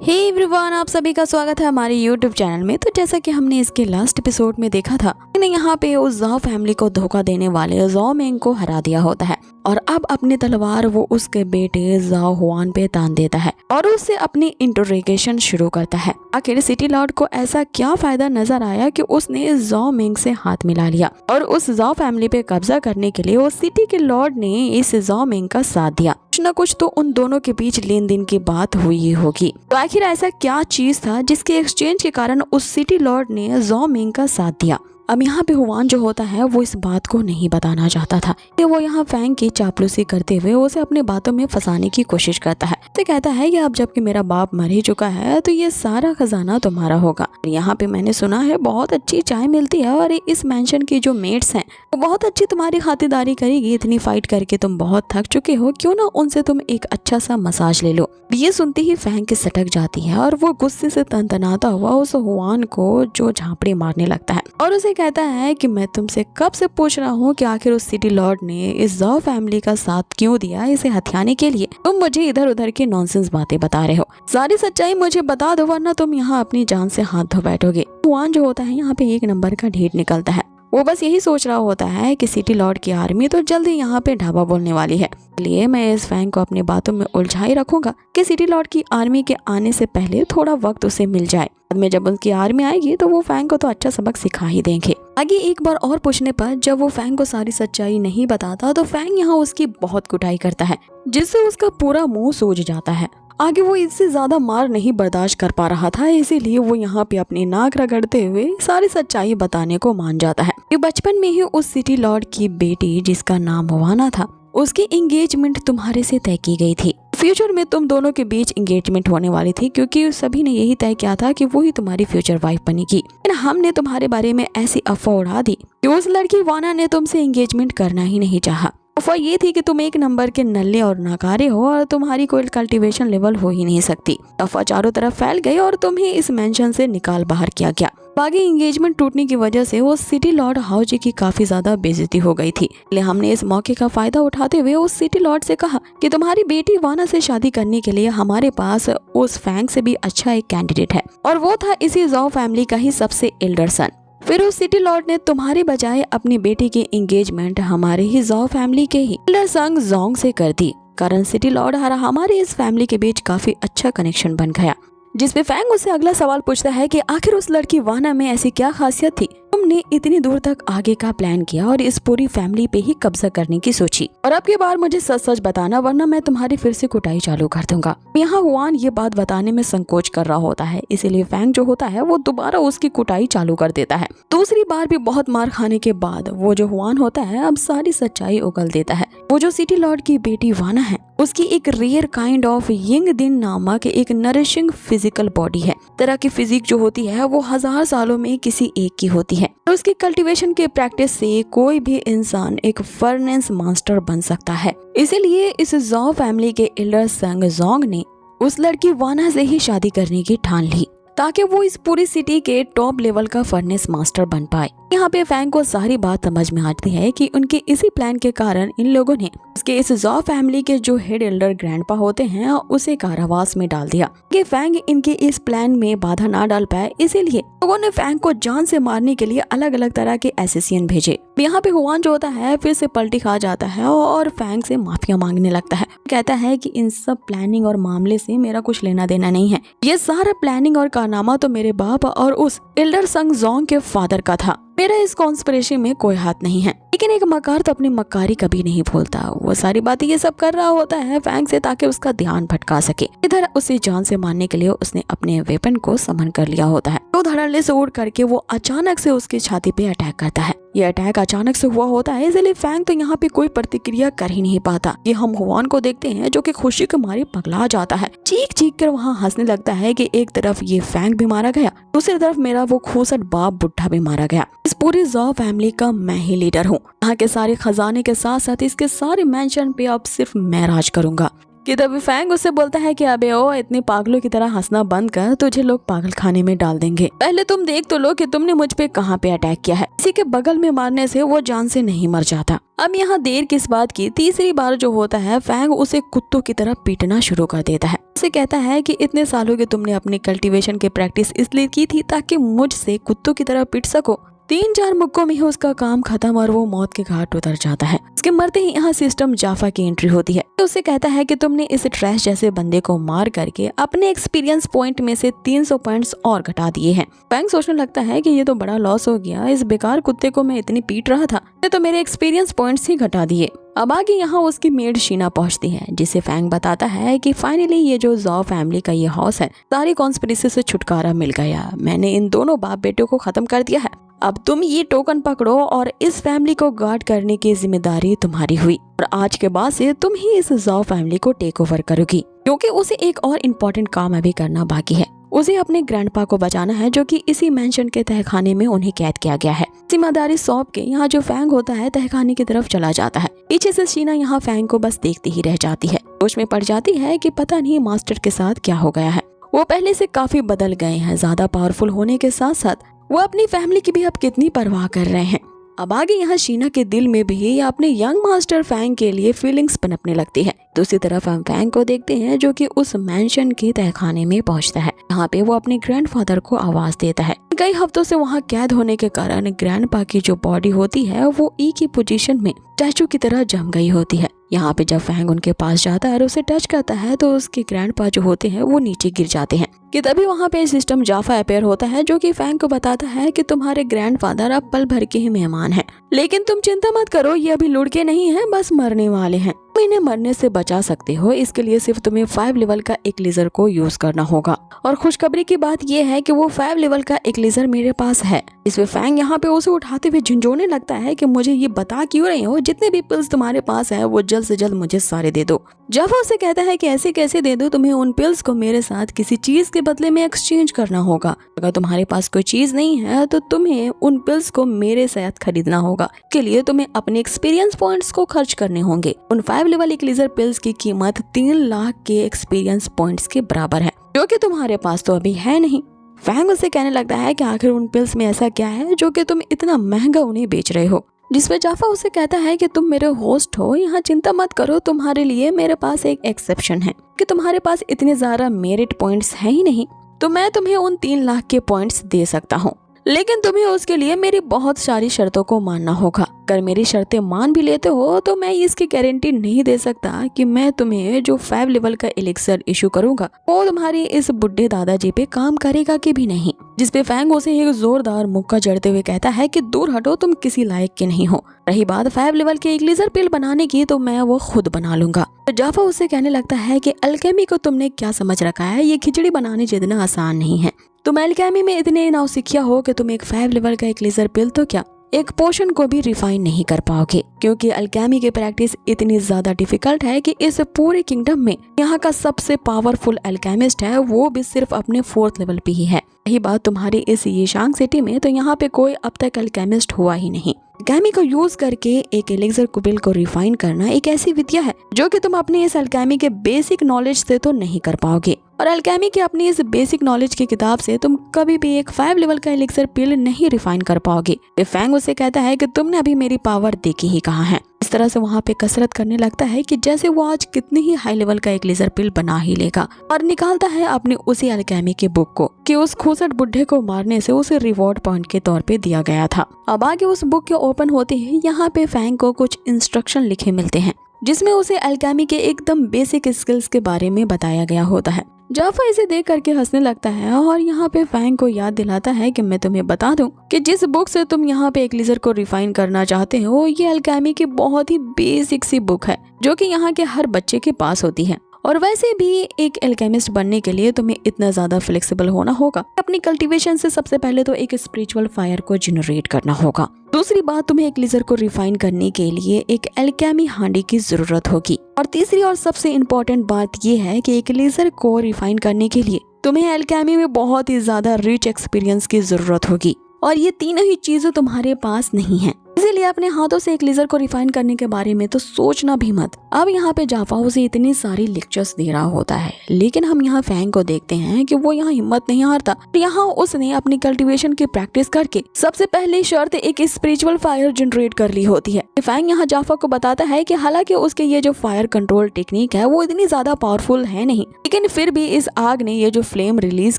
Hey everyone, आप सभी का स्वागत है हमारे YouTube चैनल में। तो जैसा कि हमने इसके लास्ट एपिसोड में देखा था, यहाँ पे उस जाओ फैमिली को धोखा देने वाले जाओ मेंग को हरा दिया होता है और अब अपनी तलवार वो उसके बेटे जाओ हुआन पे तान देता है और उससे अपनी इंटरोगेशन शुरू करता है। आखिर सिटी लॉर्ड को ऐसा क्या फायदा नजर आया कि उसने जाओ मेंग से हाथ मिला लिया और उस जाओ फैमिली पे कब्जा करने के लिए उस सिटी के लॉर्ड ने इस जाओ मेंग का साथ दिया। कुछ न कुछ तो उन दोनों के बीच लेन देन की बात हुई होगी। तो आखिर ऐसा क्या चीज था जिसके एक्सचेंज के कारण उस सिटी लॉर्ड ने जाओ मेंग का साथ दिया। अब यहाँ पे हुआन जो होता है वो इस बात को नहीं बताना चाहता था कि वो यहाँ फैंग की चापलूसी करते हुए उसे अपने बातों में फंसाने की कोशिश करता है। उसे कहता है कि अब जबकि मेरा बाप मर ही चुका है तो ये सारा खजाना तुम्हारा होगा। यहाँ पे मैंने सुना है बहुत अच्छी चाय मिलती है और इस मेंशन की जो मेट्स हैं वो बहुत अच्छी तुम्हारी खातिरदारी करेगी। इतनी फाइट करके तुम बहुत थक चुके हो, क्यों ना उनसे तुम एक अच्छा सा मसाज ले लो। ये सुनते ही फैंग की सटक जाती है और वो गुस्से से तनतनाता हुआ उस हुआन को जो झापड़ी मारने लगता है और उसे कहता है कि मैं तुमसे कब से पूछ रहा हूँ कि आखिर उस सिटी लॉर्ड ने इस जाओ फैमिली का साथ क्यों दिया इसे हथियाने के लिए। तुम मुझे इधर उधर की नॉनसेंस बातें बता रहे हो, सारी सच्चाई मुझे बता दो वरना तुम यहाँ अपनी जान से हाथ धो बैठोगे। हुआन जो होता है यहाँ पे एक नंबर का ढीठ निकलता है। वो बस यही सोच रहा होता है कि सिटी लॉर्ड की आर्मी तो जल्दी यहाँ पे ढाबा बोलने वाली है, इसलिए मैं इस फैंग को अपनी बातों में उलझाई रखूंगा कि सिटी लॉर्ड की आर्मी के आने से पहले थोड़ा वक्त उसे मिल जाए। बाद में जब उनकी आर्मी आएगी तो वो फैंग को तो अच्छा सबक सिखा ही देंगे। आगे एक बार और पूछने पर जब वो फैंग को सारी सच्चाई नहीं बताता तो फैंग यहाँ उसकी बहुत कुटाई करता है जिससे उसका पूरा मुंह सूज जाता है। आगे वो इससे ज्यादा मार नहीं बर्दाश्त कर पा रहा था, इसीलिए वो यहाँ पे अपनी नाक रगड़ते हुए सारी सच्चाई बताने को मान जाता है कि बचपन में ही उस सिटी लॉर्ड की बेटी जिसका नाम हुआना था उसकी एंगेजमेंट तुम्हारे से तय की गई थी। फ्यूचर में तुम दोनों के बीच एंगेजमेंट होने वाली थी क्योंकि सभी ने यही तय किया था कि वो ही तुम्हारी फ्यूचर वाइफ बनेगी। लेकिन हमने तुम्हारे बारे में ऐसी अफवाह उड़ा दी कि उस लड़की वाना ने तुमसे एंगेजमेंट करना ही नहीं चाहा। अफवाह ये थी कि तुम एक नंबर के नल्ले और नाकारे हो और तुम्हारी कोई कल्टीवेशन लेवल हो ही नहीं सकती। अफवाह चारों तरफ फैल गई और तुम्हें इस मेंशन से निकाल बाहर किया गया। बाकी एंगेजमेंट टूटने की वजह से वो सिटी लॉर्ड हाउजी की काफी ज्यादा बेइज्जती हो गई थी। इसलिए हमने इस मौके का फायदा उठाते हुए उस सिटी लॉर्ड से कहा कि तुम्हारी बेटी वाना से शादी करने के लिए हमारे पास उस फैंग से भी अच्छा एक कैंडिडेट है और वो था इसी जाओ फैमिली का ही सबसे एल्डर सन। फिर उस सिटी लॉर्ड ने तुम्हारी बजाय अपनी बेटी की एंगेजमेंट हमारे ही जाओ फैमिली के ही एल्डर सन जोंग से कर दी। कारण सिटी लॉर्ड हमारे इस फैमिली के बीच काफी अच्छा कनेक्शन बन गया। जिसपे फैंग उससे अगला सवाल पूछता है कि आखिर उस लड़की वाना में ऐसी क्या खासियत थी तुमने इतनी दूर तक आगे का प्लान किया और इस पूरी फैमिली पे ही कब्जा करने की सोची। और अब की बार मुझे सच सच बताना वरना मैं तुम्हारी फिर से कुटाई चालू कर दूंगा। यहाँ हुआन ये बात बताने में संकोच कर रहा होता है, इसीलिए फैंग जो होता है वो दोबारा उसकी कुटाई चालू कर देता है। दूसरी बार भी बहुत मार खाने के बाद वो जो हुआन होता है अब सारी सच्चाई उगल देता है। वो जो सिटी लॉर्ड की बेटी वाना है उसकी एक रेयर काइंड ऑफ यिंग दिन नामक एक नरिशिंग फिजिकल बॉडी है। तरह की फिजिक जो होती है वो 1000 सालों में किसी एक की होती है और उसकी कल्टीवेशन के प्रैक्टिस से कोई भी इंसान एक फर्नेस मास्टर बन सकता है। इसीलिए इस जाओ फैमिली के एल्डर संग जोंग ने उस लड़की वाना से ही शादी करने की ठान ली ताकि वो इस पूरी सिटी के टॉप लेवल का फर्नेस मास्टर बन पाए। यहाँ पे फैंग को सारी बात समझ में आती है कि उनके इसी प्लान के कारण इन लोगों ने उसके इस जाओ फैमिली के जो हेड एल्डर ग्रैंडपा होते हैं उसे कारावास में डाल दिया कि फैंग इनके इस प्लान में बाधा ना डाल पाए। इसीलिए लोगों ने फैंग को जान से मारने के लिए अलग अलग तरह के एसेसियन भेजे। यहाँ पे हुआन जो होता है फिर से पलटी खा जाता है और फैंग से माफिया मांगने लगता है। कहता है कि इन सब प्लानिंग और मामले से मेरा कुछ लेना देना नहीं है, ये सारा प्लानिंग और कारनामा तो मेरे बाप और उस एल्डर संग जोंग के फादर का था। मेरा इस कॉन्स्पिरेसी में कोई हाथ नहीं है। लेकिन एक मकार तो अपनी मक्कारी कभी नहीं भूलता। वो सारी बातें ये सब कर रहा होता है फैंग से ताकि उसका ध्यान भटका सके। इधर उसे जान से मारने के लिए उसने अपने वेपन को समन कर लिया होता है। तो धड़ल्ले से उड़ करके वो अचानक से उसकी छाती पे अटैक करता है। ये अटैक अचानक से हुआ होता है इसलिए फैंग तो यहाँ पे कोई प्रतिक्रिया कर ही नहीं पाता। ये हम हुआन को देखते हैं जो कि खुशी के मारे पगला जाता है, चीख चीख कर वहाँ हंसने लगता है कि एक तरफ ये फैंग भी मारा गया, दूसरी तरफ मेरा वो खूसट बाप बुढ़ा भी मारा गया। इस पूरी जाओ फैमिली का मैं ही लीडर हूँ। यहाँ के सारे खजाने के साथ साथ इसके सारे मेंशन पे अब सिर्फ मैं राज करूंगा। कि तभी फैंग उससे बोलता है कि अबे ओ इतने पागलों की तरह हंसना बंद कर, तुझे लोग पागल खाने में डाल देंगे। पहले तुम देख तो लो कि तुमने मुझ पे कहाँ पे अटैक किया है। किसी के बगल में मारने से वो जान से नहीं मर जाता। अब यहाँ देर किस बात की, तीसरी बार जो होता है फैंग उसे कुत्तों की तरह पीटना शुरू कर देता है। उसे कहता है कि इतने सालों के तुमने अपनी कल्टीवेशन की प्रैक्टिस इसलिए की थी ताकि मुझसे कुत्तों की तरह पीट सको। 3-4 मुक्कों में ही उसका काम खत्म और वो मौत के घाट उतर जाता है। उसके मरते ही यहाँ सिस्टम जाफा की एंट्री होती है। उसे कहता है कि तुमने इस ट्रैश जैसे बंदे को मार करके अपने एक्सपीरियंस पॉइंट में से 300 पॉइंट्स और घटा दिए हैं। फैंग सोचने लगता है कि ये तो बड़ा लॉस हो गया, इस बेकार कुत्ते को मैं इतनी पीट रहा था, तो मेरे एक्सपीरियंस पॉइंट्स ही घटा दिए। अब आगे यहाँ उसकी मेड शीना पहुंचती है, जिसे फैंग बताता है कि फाइनली ये जो ज़ॉ फैमिली का ये हाउस है, सारी कॉन्स्पिरेसी से छुटकारा मिल गया। मैंने इन दोनों बाप बेटों को खत्म कर दिया है। अब तुम ये टोकन पकड़ो और इस फैमिली को गार्ड करने की जिम्मेदारी तुम्हारी हुई और आज के बाद से तुम ही इस ज़ॉ फैमिली को टेक ओवर करोगी, क्योंकि उसे एक और इम्पोर्टेंट काम अभी करना बाकी है। उसे अपने ग्रैंडपा को बचाना है, जो कि इसी मेंशन के तहखाने में उन्हें कैद किया गया है। जिम्मेदारी सौंप के यहाँ जो फैंग होता है तहखाने की तरफ चला जाता है। पीछे से शीना यहाँ फैंग को बस देखती ही रह जाती है। सोच में पड़ जाती है कि पता नहीं मास्टर के साथ क्या हो गया है। वो पहले से काफी बदल गए हैं, ज्यादा पावरफुल होने के साथ साथ वो अपनी फैमिली की भी अब कितनी परवाह कर रहे हैं। अब आगे यहाँ शीना के दिल में भी अपने यंग मास्टर फैंग के लिए फीलिंग्स पनपने लगती है। दूसरी तरफ हम फैंग को देखते हैं जो कि उस मेंशन के तहखाने में पहुंचता है। यहाँ पे वो अपने ग्रैंडफादर को आवाज देता है। कई हफ्तों से वहाँ कैद होने के कारण ग्रैंडपा की जो बॉडी होती है वो ई की पोजीशन में स्टैचू की तरह जम गई होती है। यहाँ पे जब फैंग उनके पास जाता है और उसे टच करता है तो उसके ग्रैंडपा जो होते हैं वो नीचे गिर जाते हैं। कि तभी वहाँ पे सिस्टम जाफा अपेयर होता है, जो कि फैंग को बताता है कि तुम्हारे ग्रैंडफादर अब पल भर के ही मेहमान हैं, लेकिन तुम चिंता मत करो, ये अभी लुढ़के नहीं हैं, बस मरने वाले हैं। तुम इन्हें मरने से बचा सकते हो, इसके लिए सिर्फ तुम्हें 5 लेवल का एक लेजर को यूज करना होगा। और खुशखबरी की बात यह है कि वो 5 लेवल का एक लेजर मेरे पास है। इसमें फैंग यहाँ पे उसे उठाते हुए झुंझोने लगता है कि मुझे ये बता क्यों रहे हो, जितने भी पिल्स तुम्हारे पास है वो जल्द से जल्द मुझे सारे दे दो। जाफा उसे कहता है कि ऐसे कैसे दे दो, तुम्हें उन पिल्स को मेरे साथ किसी चीज के बदले में एक्सचेंज करना होगा। अगर तुम्हारे पास कोई चीज नहीं है तो तुम्हें उन पिल्स को मेरे साथ खरीदना होगा। के लिए तुम्हें अपने एक्सपीरियंस पॉइंट्स को खर्च करने होंगे। उन 5 लेवल एक लेजर पिल्स की कीमत 3 लाख के एक्सपीरियंस पॉइंट्स के बराबर है, जो कि तुम्हारे पास तो अभी है नहीं। फैंग उसे कहने लगता है कि आखिर उन पिल्स में ऐसा क्या है जो कि तुम इतना महंगा उन्हें बेच रहे हो। जिसपे जाफा उसे कहता है कि तुम मेरे होस्ट हो, यहाँ चिंता मत करो, तुम्हारे लिए मेरे पास एक एक्सेप्शन है कि तुम्हारे पास इतने ज्यादा मेरिट पॉइंट्स है ही नहीं, तो मैं तुम्हें उन 3 लाख के पॉइंट्स दे सकता हूँ, लेकिन तुम्हें उसके लिए मेरी बहुत सारी शर्तों को मानना होगा। अगर मेरी शर्तें मान भी लेते हो तो मैं इसकी गारंटी नहीं दे सकता कि मैं तुम्हें जो 5 लेवल का एलिक्सर इशू करूंगा वो तुम्हारी इस बुढ़े दादाजी पे काम करेगा कि भी नहीं। जिसपे फैंग उसे एक जोरदार मुक्का जड़ते हुए कहता है कि दूर हटो, तुम किसी लायक के नहीं हो। रही बात 5 लेवल के एक लेजर पिल बनाने की, तो मैं वो खुद बना लूंगा। तो जाफा उसे कहने लगता है कि अल्केमी को तुमने क्या समझ रखा है, ये खिचड़ी बनाने जितना आसान नहीं है। तुम अल्केमी में इतने नौसिखिया हो कि तुम एक 5 लेवल का एक लेजर पिल तो क्या एक पोशन को भी रिफाइन नहीं कर पाओगे, क्योंकि अल्केमी की प्रैक्टिस इतनी ज्यादा डिफिकल्ट है कि इस पूरे किंगडम में यहाँ का सबसे पावरफुल अल्केमिस्ट है वो भी सिर्फ अपने 4th लेवल पे ही है। यही बात तुम्हारी इस यीशांग सिटी में, तो यहाँ पे कोई अब तक अल्केमिस्ट हुआ ही नहीं। अल्केमी को यूज करके एक एलिक्सर कुबिल को रिफाइन करना एक ऐसी विद्या है जो कि तुम अपने इस अल्केमी के बेसिक नॉलेज से तो नहीं कर पाओगे, और अल्केमी की अपनी इस बेसिक नॉलेज की किताब से तुम कभी भी एक 5 लेवल का एलिक्सर पिल नहीं रिफाइन कर पाओगे। फैंग उसे कहता है कि तुमने अभी मेरी पावर देखी ही कहाँ है। इस तरह से वहाँ पे कसरत करने लगता है कि जैसे वो आज कितनी ही हाई लेवल का एक लेजर पिल बना ही लेगा, और निकालता है अपनी उसी अल्केमी के बुक को कि उस खूसट बुढ़े को मारने से उसे रिवॉर्ड पॉइंट के तौर पे दिया गया था। अब आगे उस बुक के ओपन होते ही यहाँ पे फैंग को कुछ इंस्ट्रक्शन लिखे मिलते हैं, जिसमें उसे अल्केमी के एकदम बेसिक स्किल्स के बारे में बताया गया होता है। जाफा इसे देख करके हंसने लगता है और यहाँ पे फैंग को याद दिलाता है कि मैं तुम्हें बता दूं कि जिस बुक से तुम यहाँ पे एक लेजर को रिफाइन करना चाहते हो, ये अल्केमी की बहुत ही बेसिक सी बुक है जो कि यहाँ के हर बच्चे के पास होती है। और वैसे भी एक एल्केमिस्ट बनने के लिए तुम्हें इतना ज्यादा फ्लेक्सिबल होना होगा। अपनी कल्टीवेशन से सबसे पहले तो एक स्पिरिचुअल फायर को जनरेट करना होगा। दूसरी बात, तुम्हें एक लेजर को रिफाइन करने के लिए एक एल्केमी हांडी की जरूरत होगी। और तीसरी और सबसे इम्पोर्टेंट बात यह है कि एक लेजर को रिफाइन करने के लिए तुम्हें एल्केमी में बहुत ही ज्यादा रिच एक्सपीरियंस की जरूरत होगी। और ये तीनों ही चीजें तुम्हारे पास नहीं है, इसीलिए अपने हाथों से एक लेजर को रिफाइन करने के बारे में तो सोचना भी मत। अब यहाँ पे जाफा उसे इतनी सारी लेक्चर्स दे रहा होता है, लेकिन हम यहाँ फैंग को देखते हैं कि वो यहाँ हिम्मत नहीं हारता। यहाँ उसने अपनी कल्टीवेशन की प्रैक्टिस करके सबसे पहले शर्त एक स्पिरिचुअल फायर जनरेट कर ली होती है। फैंग यहाँ जाफा को बताता है कि हालांकि उसके ये जो फायर कंट्रोल टेक्निक है वो इतनी ज्यादा पावरफुल है नहीं, लेकिन फिर भी इस आग ने ये जो फ्लेम रिलीज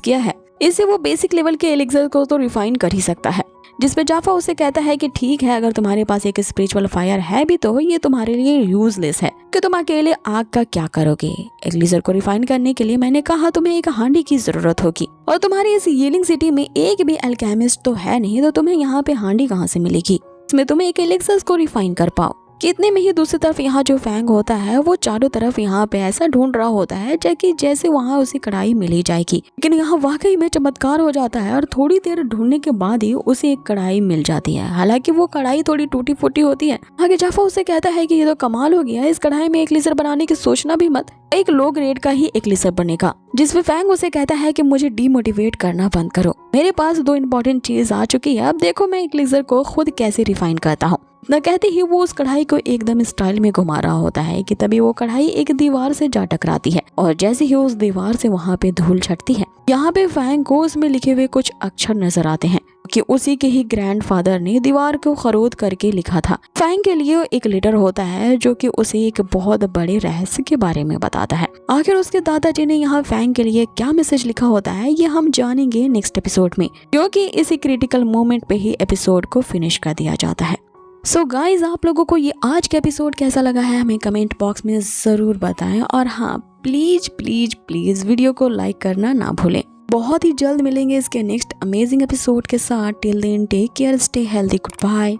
किया है, इससे वो बेसिक लेवल के एलिक्सर को तो रिफाइन कर ही सकता है। जिसपे जाफा उसे कहता है कि ठीक है, अगर तुम्हारे पास एक स्पिरिचुअल फायर है भी तो ये तुम्हारे लिए यूजलेस है कि तुम अकेले आग का क्या करोगे। एलिक्सर को रिफाइन करने के लिए मैंने कहा तुम्हें एक हांडी की जरूरत होगी, और तुम्हारी इस यीलिंग सिटी में एक भी अल्केमिस्ट तो है नहीं, तो तुम्हें यहाँ पे हांडी कहाँ से मिलेगी इसमें तुम एक एलिक्सर को रिफाइन कर पाओ। कितने में ही दूसरी तरफ यहाँ जो फैंग होता है वो चारों तरफ यहाँ पे ऐसा ढूंढ रहा होता है जैसे वहाँ उसे कढ़ाई मिल ही जाएगी, लेकिन यहाँ वाकई में चमत्कार हो जाता है और थोड़ी देर ढूंढने के बाद ही उसे एक कढ़ाई मिल जाती है। हालांकि वो कढ़ाई थोड़ी टूटी फूटी होती है। आगे जाफा उसे कहता है कि ये तो कमाल हो गया, इस कढ़ाई में एक लेजर बनाने की सोचना भी मत, एक लो ग्रेड का ही एक लेजर बनेगा। जिसमें फैंग उसे कहता है कि मुझे डीमोटिवेट करना बंद करो, मेरे पास 2 इंपॉर्टेंट चीज आ चुकी है, अब देखो मैं एक लेजर को खुद कैसे रिफाइन करता हूँ। न कहते ही वो उस कढ़ाई को एकदम स्टाइल में घुमा रहा होता है कि तभी वो कढ़ाई एक दीवार से जा टकराती है, और जैसे ही उस दीवार से वहाँ पे धूल छटती है, यहाँ पे फैंग को उसमें लिखे हुए कुछ अक्षर नजर आते हैं कि उसी के ही ग्रैंडफादर ने दीवार को खरोद करके लिखा था। फैंग के लिए एक लेटर होता है जो कि उसे एक बहुत बड़े रहस्य के बारे में बताता है। आखिर उसके दादाजी ने यहाँ फैंग के लिए क्या मैसेज लिखा होता है ये हम जानेंगे नेक्स्ट एपिसोड में, क्योंकि इसी क्रिटिकल मोमेंट पे ही एपिसोड को फिनिश कर दिया जाता है। सो गाइज, आप लोगों को ये आज का एपिसोड कैसा लगा है हमें कमेंट बॉक्स में ज़रूर बताएं, और हाँ प्लीज़ प्लीज़ प्लीज़ वीडियो को लाइक करना ना भूलें। बहुत ही जल्द मिलेंगे इसके नेक्स्ट अमेजिंग एपिसोड के साथ। Till then take care, stay healthy, good bye.